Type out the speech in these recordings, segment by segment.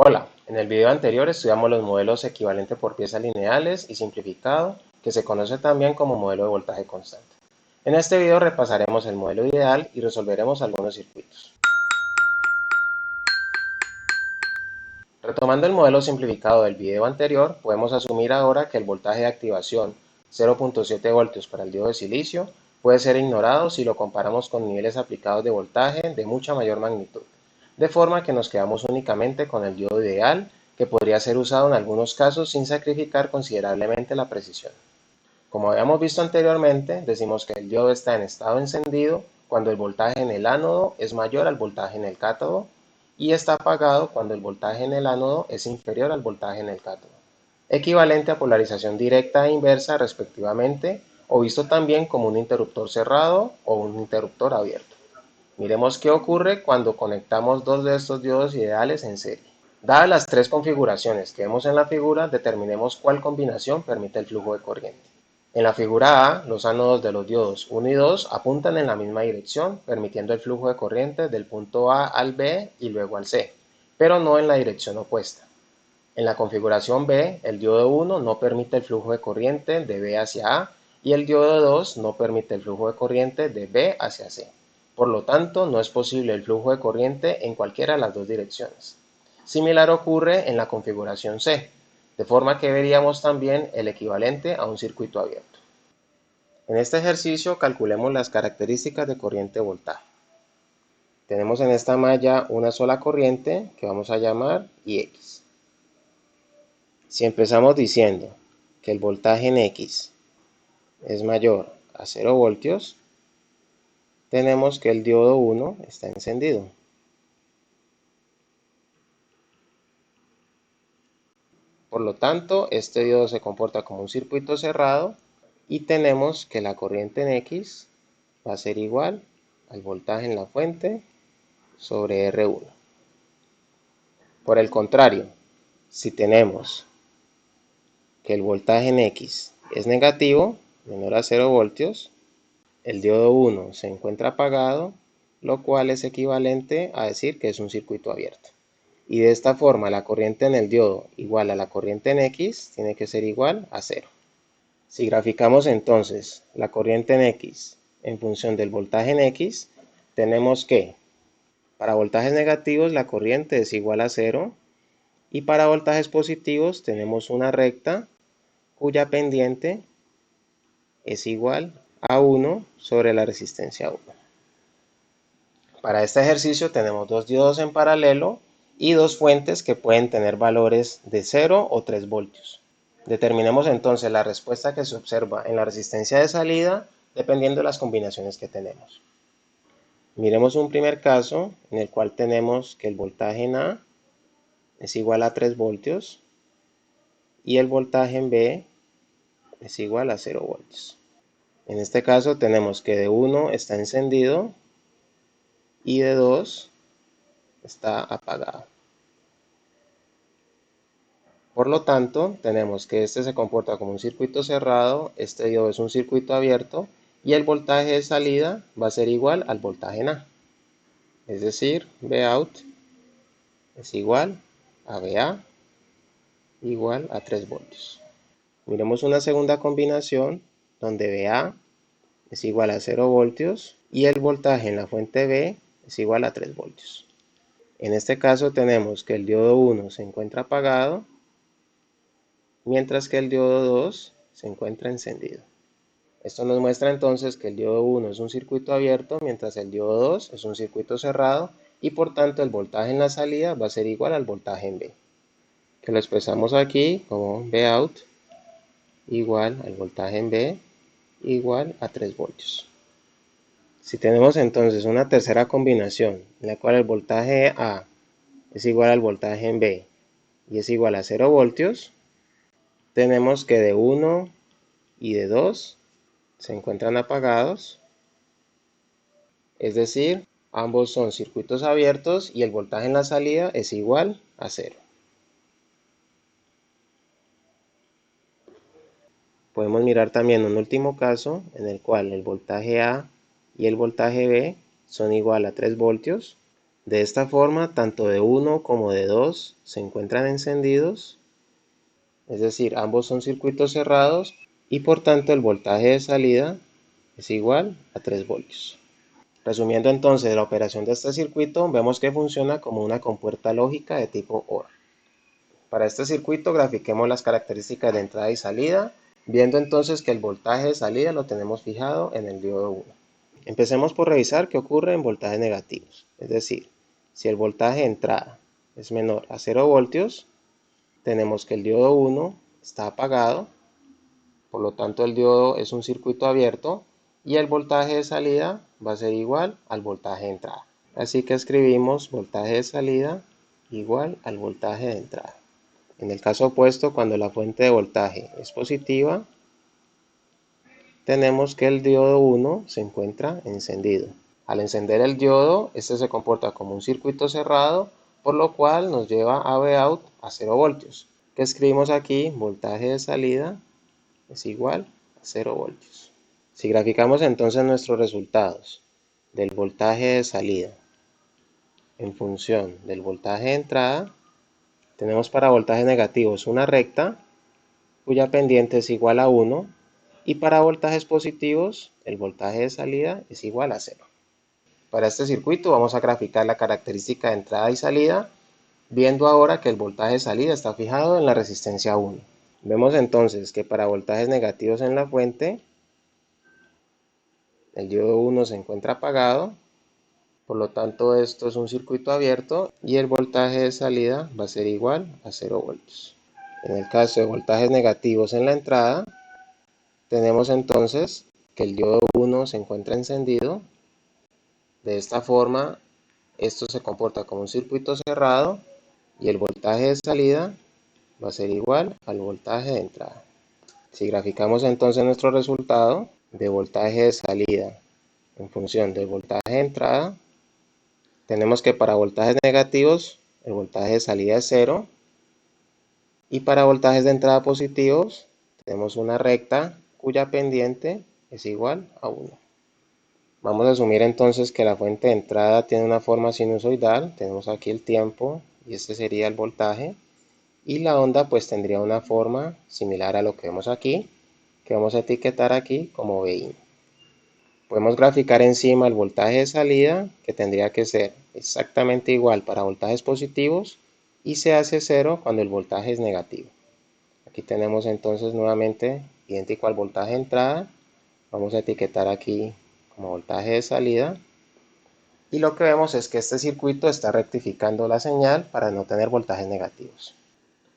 Hola, en el video anterior estudiamos los modelos equivalente por piezas lineales y simplificado, que se conoce también como modelo de voltaje constante. En este video repasaremos el modelo ideal y resolveremos algunos circuitos. Retomando el modelo simplificado del video anterior, podemos asumir ahora que el voltaje de activación 0.7 voltios para el diodo de silicio puede ser ignorado si lo comparamos con niveles aplicados de voltaje de mucha mayor magnitud, de forma que nos quedamos únicamente con el diodo ideal, que podría ser usado en algunos casos sin sacrificar considerablemente la precisión. Como habíamos visto anteriormente, decimos que el diodo está en estado encendido cuando el voltaje en el ánodo es mayor al voltaje en el cátodo y está apagado cuando el voltaje en el ánodo es inferior al voltaje en el cátodo, equivalente a polarización directa e inversa respectivamente, o visto también como un interruptor cerrado o un interruptor abierto. Miremos qué ocurre cuando conectamos dos de estos diodos ideales en serie. Dadas las tres configuraciones que vemos en la figura, determinemos cuál combinación permite el flujo de corriente. En la figura A, los ánodos de los diodos 1 y 2 apuntan en la misma dirección, permitiendo el flujo de corriente del punto A al B y luego al C, pero no en la dirección opuesta. En la configuración B, el diodo 1 no permite el flujo de corriente de B hacia A y el diodo 2 no permite el flujo de corriente de B hacia C. Por lo tanto, no es posible el flujo de corriente en cualquiera de las dos direcciones. Similar ocurre en la configuración C, de forma que veríamos también el equivalente a un circuito abierto. En este ejercicio calculemos las características de corriente-voltaje. Tenemos en esta malla una sola corriente que vamos a llamar Ix. Si empezamos diciendo que el voltaje en X es mayor a 0 voltios, tenemos que el diodo 1 está encendido. Por lo tanto, este diodo se comporta como un circuito cerrado y tenemos que la corriente en X va a ser igual al voltaje en la fuente sobre R1. Por el contrario, si tenemos que el voltaje en X es negativo, menor a 0 voltios, el diodo 1 se encuentra apagado, lo cual es equivalente a decir que es un circuito abierto. Y de esta forma la corriente en el diodo igual a la corriente en X tiene que ser igual a 0. Si graficamos entonces la corriente en X en función del voltaje en X, tenemos que para voltajes negativos la corriente es igual a 0 y para voltajes positivos tenemos una recta cuya pendiente es igual a 1 sobre la resistencia 1. Para este ejercicio tenemos dos diodos en paralelo y dos fuentes que pueden tener valores de 0 o 3 voltios. Determinemos entonces la respuesta que se observa en la resistencia de salida dependiendo de las combinaciones que tenemos. Miremos un primer caso en el cual tenemos que el voltaje en A es igual a 3 voltios y el voltaje en B es igual a 0 voltios. En este caso tenemos que de 1 está encendido y de 2 está apagado. Por lo tanto, tenemos que este se comporta como un circuito cerrado, este diodo es un circuito abierto y el voltaje de salida va a ser igual al voltaje en A. Es decir, Vout es igual a VA igual a 3 voltios. Miremos una segunda combinación donde VA es igual a 0 voltios y el voltaje en la fuente B es igual a 3 voltios. En este caso tenemos que el diodo 1 se encuentra apagado, mientras que el diodo 2 se encuentra encendido. Esto nos muestra entonces que el diodo 1 es un circuito abierto, mientras el diodo 2 es un circuito cerrado y por tanto el voltaje en la salida va a ser igual al voltaje en B, que lo expresamos aquí como Vout igual al voltaje en B igual a 3 voltios. Si tenemos entonces una tercera combinación en la cual el voltaje A es igual al voltaje en B y es igual a 0 voltios, tenemos que de 1 y de 2 se encuentran apagados, es decir, ambos son circuitos abiertos y el voltaje en la salida es igual a 0. Podemos mirar también un último caso en el cual el voltaje A y el voltaje B son igual a 3 voltios, De esta forma, tanto de 1 como de 2 se encuentran encendidos, es decir, ambos son circuitos cerrados y por tanto el voltaje de salida es igual a 3 voltios. Resumiendo entonces la operación de este circuito, vemos que funciona como una compuerta lógica de tipo OR. Para este circuito grafiquemos las características de entrada y salida, viendo entonces que el voltaje de salida lo tenemos fijado en el diodo 1. Empecemos por revisar qué ocurre en voltajes negativos, es decir, si el voltaje de entrada es menor a 0 voltios, tenemos que el diodo 1 está apagado, por lo tanto el diodo es un circuito abierto y el voltaje de salida va a ser igual al voltaje de entrada. Así que escribimos voltaje de salida igual al voltaje de entrada. En el caso opuesto, cuando la fuente de voltaje es positiva, tenemos que el diodo 1 se encuentra encendido. Al encender el diodo, este se comporta como un circuito cerrado, por lo cual nos lleva a Vout a 0 voltios. Que escribimos aquí, voltaje de salida es igual a 0 voltios. Si graficamos entonces nuestros resultados del voltaje de salida en función del voltaje de entrada, tenemos para voltajes negativos una recta cuya pendiente es igual a 1 y para voltajes positivos el voltaje de salida es igual a 0. Para este circuito vamos a graficar la característica de entrada y salida, viendo ahora que el voltaje de salida está fijado en la resistencia 1. Vemos entonces que para voltajes negativos en la fuente, el diodo 1 se encuentra apagado, por lo tanto esto es un circuito abierto y el voltaje de salida va a ser igual a 0 voltios. En el caso de voltajes negativos en la entrada, tenemos entonces que el diodo 1 se encuentra encendido. De esta forma, esto se comporta como un circuito cerrado y el voltaje de salida va a ser igual al voltaje de entrada. Si graficamos entonces nuestro resultado de voltaje de salida en función del voltaje de entrada, tenemos que para voltajes negativos el voltaje de salida es 0 y para voltajes de entrada positivos tenemos una recta cuya pendiente es igual a 1. Vamos a asumir entonces que la fuente de entrada tiene una forma sinusoidal, tenemos aquí el tiempo y este sería el voltaje, y la onda pues tendría una forma similar a lo que vemos aquí, que vamos a etiquetar aquí como Vin. Podemos graficar encima el voltaje de salida, que tendría que ser exactamente igual para voltajes positivos y se hace 0 cuando el voltaje es negativo. Aquí tenemos entonces nuevamente idéntico al voltaje de entrada, vamos a etiquetar aquí como voltaje de salida y lo que vemos es que este circuito está rectificando la señal para no tener voltajes negativos.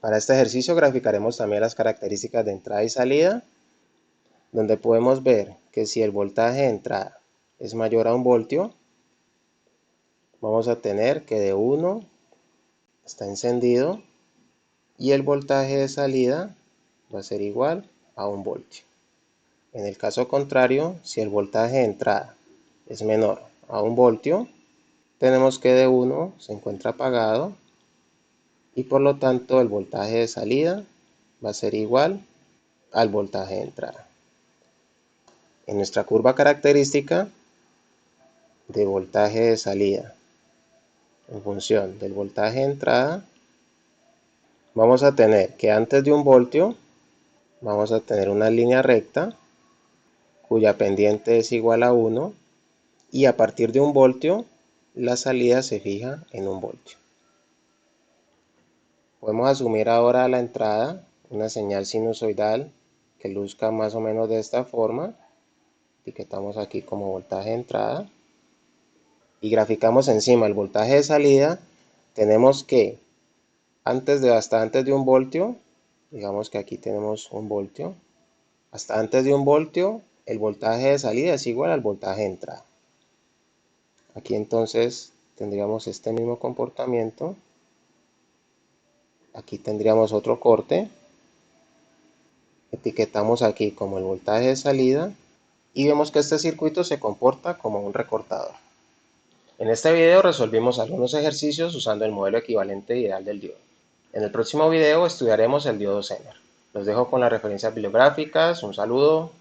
Para este ejercicio graficaremos también las características de entrada y salida, donde podemos ver que si el voltaje de entrada es mayor a 1 voltio, vamos a tener que de 1 está encendido y el voltaje de salida va a ser igual a 1 voltio. En el caso contrario, si el voltaje de entrada es menor a 1 voltio, tenemos que de 1 se encuentra apagado y por lo tanto el voltaje de salida va a ser igual al voltaje de entrada. En nuestra curva característica de voltaje de salida en función del voltaje de entrada, vamos a tener que antes de 1 voltio vamos a tener una línea recta cuya pendiente es igual a 1 y a partir de 1 voltio la salida se fija en 1 voltio. Podemos asumir ahora a la entrada una señal sinusoidal que luzca más o menos de esta forma. Etiquetamos aquí como voltaje de entrada y graficamos encima el voltaje de salida. Tenemos que hasta antes de 1 voltio, digamos que aquí tenemos 1 voltio, hasta antes de 1 voltio el voltaje de salida es igual al voltaje de entrada. Aquí entonces tendríamos este mismo comportamiento. Aquí tendríamos otro corte. Etiquetamos aquí como el voltaje de salida y vemos que este circuito se comporta como un recortador. En este video resolvimos algunos ejercicios usando el modelo equivalente ideal del diodo. En el próximo video estudiaremos el diodo Zener. Los dejo con las referencias bibliográficas. Un saludo.